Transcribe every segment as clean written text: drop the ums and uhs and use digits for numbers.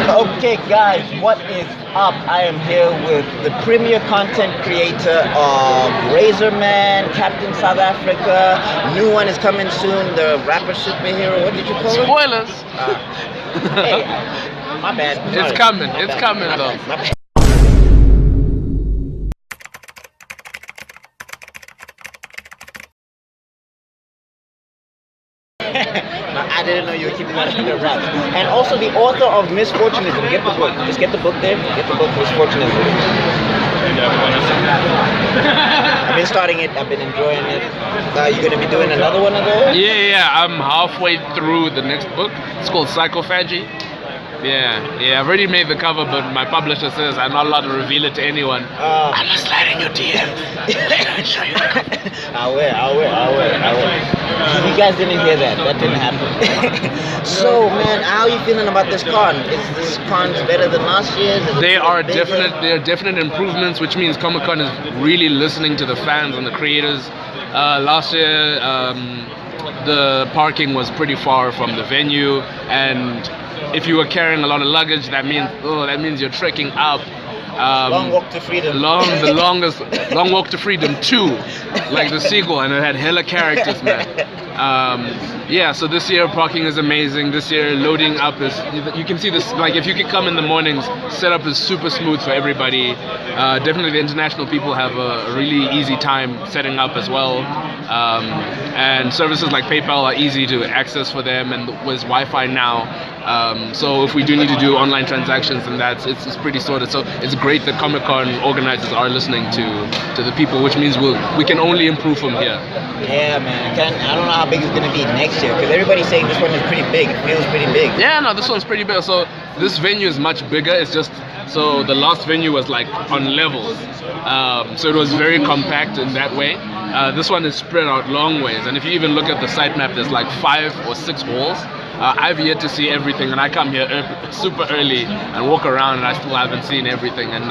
Okay, guys, what is up? I am here with the premier content creator of Razorman, Captain South Africa. New one is coming soon. The rapper superhero. What did you call it? Spoilers. Hey, my bad. It's Sorry. coming. My It's bad. coming My though. bad. My bad. I didn't know you were keeping that under wraps. And also the author of Misfortunism. Get the book. Just get the book there. Get the book Misfortunism. I've been starting it. I've been enjoying it. You gonna be doing another one of those? Yeah. I'm halfway through the next book. It's called Psychophagy. Yeah. I've already made the cover, but my publisher says I'm not allowed to reveal it to anyone. I'm gonna slide in your DMs and show you the cover. I will. You guys didn't hear that. That didn't happen. So, man, how are you feeling about this con? Is this con better than last year's? There are definite improvements, which means Comicon is really listening to the fans and the creators. Last year, the parking was pretty far from the venue, and if you were carrying a lot of luggage, that means you're trekking up. Long Walk to Freedom. Long Walk to Freedom 2, like the sequel, and it had hella characters, man. So this year parking is amazing. This year loading up is, you can see this, like if you can come in the mornings, setup is super smooth for everybody. Definitely the international people have a really easy time setting up as well. And services like PayPal are easy to access for them, and with Wi-Fi now. So if we do need to do online transactions, then it's pretty sorted. So it's great that Comicon organizers are listening to the people, which means we can only improve from here. Yeah, man. I don't know how big it's gonna be next year, because everybody's saying this one is pretty big. It feels pretty big. Yeah, no, this one's pretty big. So this venue is much bigger. It's just, so the last venue was like on levels. So it was very compact in that way. This one is spread out long ways, and if you even look at the site map, there's like 5 or 6 halls. I've yet to see everything, and I come here super early and walk around, and I still haven't seen everything. And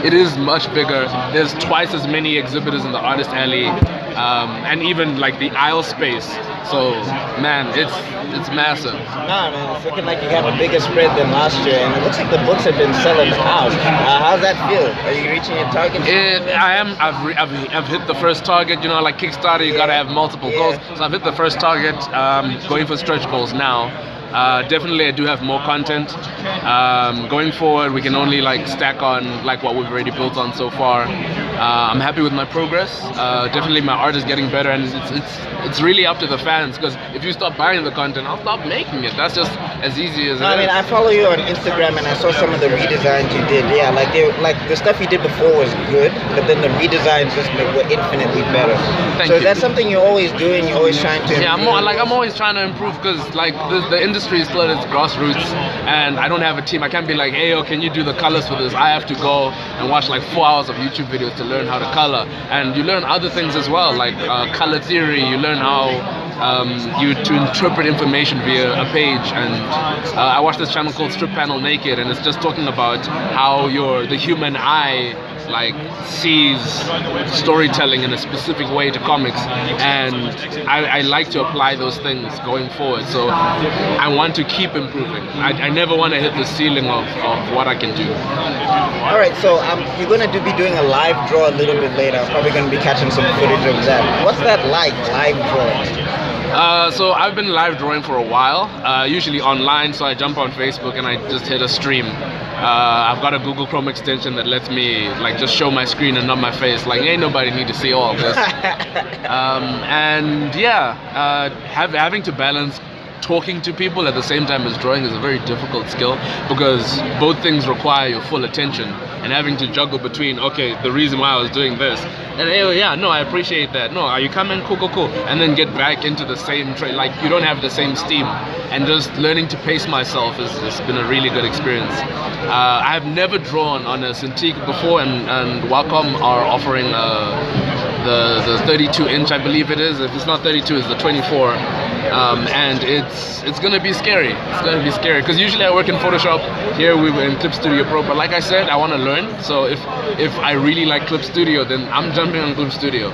it is much bigger. There's twice as many exhibitors in the artist alley, and even like the aisle space. So man, it's massive. Nah, man, it's looking like you have a bigger spread than last year, and it looks like the books have been selling out. How's that feel? Are you reaching your target? I've hit the first target. You know, like Kickstarter, you gotta have multiple goals. So I've hit the first target. Going for stretch goals now. Definitely I do have more content. Going forward, we can only like stack on like what we've already built on so far. I'm happy with my progress. Definitely my art is getting better, and it's really up to the fans, because if you stop buying the content, I'll stop making it. That's just as easy as it is. I mean, I follow you on Instagram, and I saw some of the redesigns you did. Yeah, like the stuff you did before was good, but then the redesigns just were infinitely better. Thank you. So that's something you're always doing. You're always trying to improve. Yeah, I'm always trying to improve, because like the industry is still at its grassroots, and I don't have a team. I can't be like, hey, can you do the colors for this? I have to go and watch like 4 hours of YouTube videos to learn how to color, and you learn other things as well, like color theory. You learn how to interpret information via a page. And I watched this channel called Strip Panel Naked, and it's just talking about how the human eye like sees storytelling in a specific way to comics, and I like to apply those things going forward. So I want to keep improving. I never want to hit the ceiling of what I can do. All right, so you're gonna be doing a live draw a little bit later. I'm probably gonna be catching some footage of that. What's that like, live drawing? So I've been live drawing for a while, usually online. So I jump on Facebook and I just hit a stream. I've got a Google Chrome extension that lets me like just show my screen and not my face. Like, ain't nobody need to see all of this. Having to balance talking to people at the same time as drawing is a very difficult skill, because both things require your full attention, and having to juggle between, okay, the reason why I was doing this, and hey, yeah, no, I appreciate that, no, are you coming, cool, and then get back into the same like you don't have the same steam, and just learning to pace myself has been a really good experience. I have never drawn on a Cintiq before, and Wacom are offering the 32 inch, I believe it is. If it's not 32, it's the 24. and it's gonna be scary. It's gonna be scary because usually I work in Photoshop. Here we were in Clip Studio Pro, but like I said, I want to learn. So if I really like Clip Studio, then I'm jumping on Clip Studio.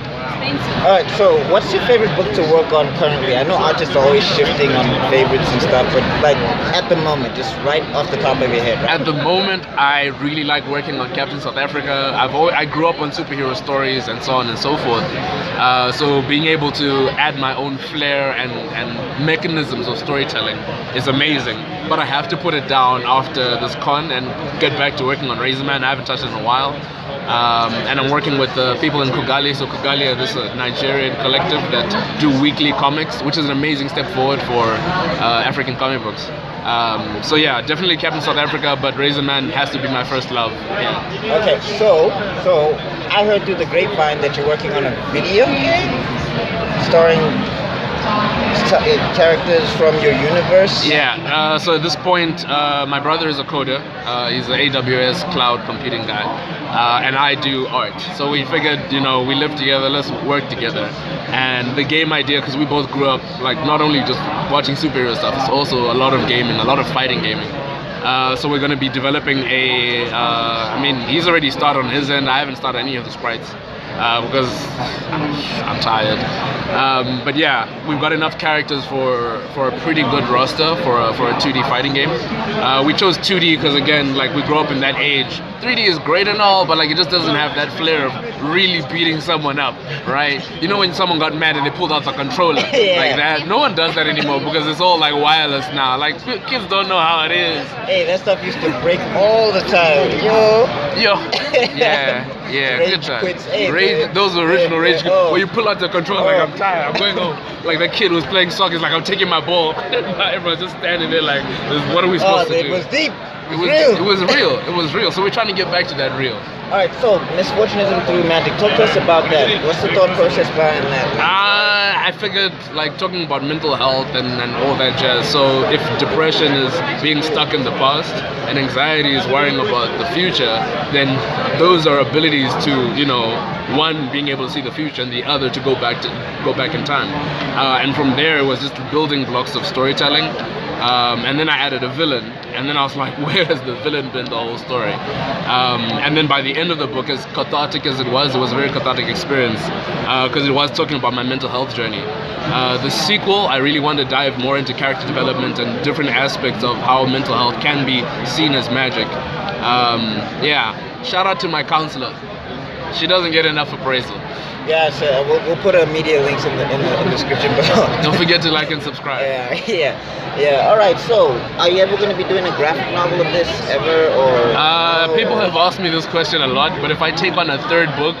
Alright, so what's your favorite book to work on currently? I know artists are always shifting on favorites and stuff, but like at the moment, just right off the top of your head, right? At the moment, I really like working on Captain South Africa. I grew up on superhero stories and so on and so forth. So being able to add my own flair and mechanisms of storytelling is amazing. But I have to put it down after this con and get back to working on Razorman. I haven't touched it in a while. And I'm working with the people in Kogali. So Kogali, this is a Nigerian collective that do weekly comics, which is an amazing step forward for African comic books. So yeah, definitely Captain South Africa, but Razorman has to be my first love. Yeah. Okay, so I heard through the grapevine that you're working on a video game starring characters from your universe. Yeah, so at this point, my brother is a coder. He's an AWS cloud computing guy, and I do art. So we figured, we live together, let's work together. And the game idea, because we both grew up like not only just watching superhero stuff, it's also a lot of gaming, a lot of fighting gaming. So we're going to be developing he's already started on his end. I haven't started any of the sprites. Because I'm tired. But yeah, we've got enough characters for a pretty good roster for a 2D fighting game. We chose 2D because again, like we grew up in that age. 3D is great and all, but like it just doesn't have that flair of really beating someone up, right? When someone got mad and they pulled out the controller like that. No one does that anymore because it's all like wireless now. Like kids don't know how it is. Hey, that stuff used to break all the time. Yo. Yeah, Rage good time. quits. Hey, those original rage quits. Oh. Where you pull out the controller like I'm tired, I'm going home. Like that kid was playing soccer, like I'm taking my ball. Everyone's just standing there like, what are we supposed to do? It was deep. It was real. So we're trying to get back to that real. Alright, so misfortunism through magic. Talk to us about that. What's the thought process behind that? I figured like talking about mental health and all that jazz. So if depression is being stuck in the past and anxiety is worrying about the future, then those are abilities to, one being able to see the future and the other to go back in time. And from there it was just building blocks of storytelling. And then I added a villain, and then I was like, where has the villain been the whole story? And then by the end of the book, as cathartic as it was a very cathartic experience because it was talking about my mental health journey. The sequel, I really want to dive more into character development and different aspects of how mental health can be seen as magic. Shout out to my counselor. She doesn't get enough appraisal. Yeah, so we'll put media links in the description below. Don't forget to like and subscribe. Yeah. All right. So, are you ever going to be doing a graphic novel of this ever, or? People have asked me this question a lot, but if I take on a third book,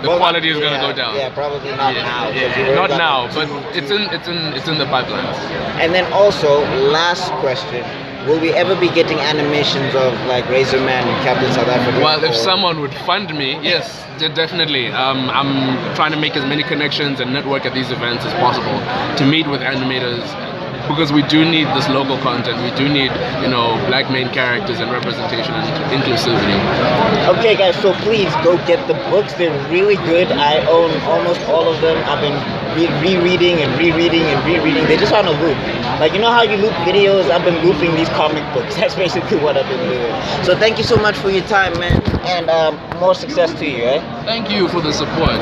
the quality is going to go down. Yeah, probably not now. Not now, but it's in the pipelines. And then also, last question. Will we ever be getting animations of like Razorman and Captain South Africa? Well, if someone would fund me, yes, definitely. I'm trying to make as many connections and network at these events as possible to meet with animators because we do need this local content. We do need, black main characters and representation and inclusivity. Okay, guys, so please go get the books. They're really good. I own almost all of them. I've been rereading and rereading and rereading. They're just on a loop. Like, how you loop videos? I've been looping these comic books. That's basically what I've been doing. So thank you so much for your time, man. And more success to you, eh? Thank you for the support.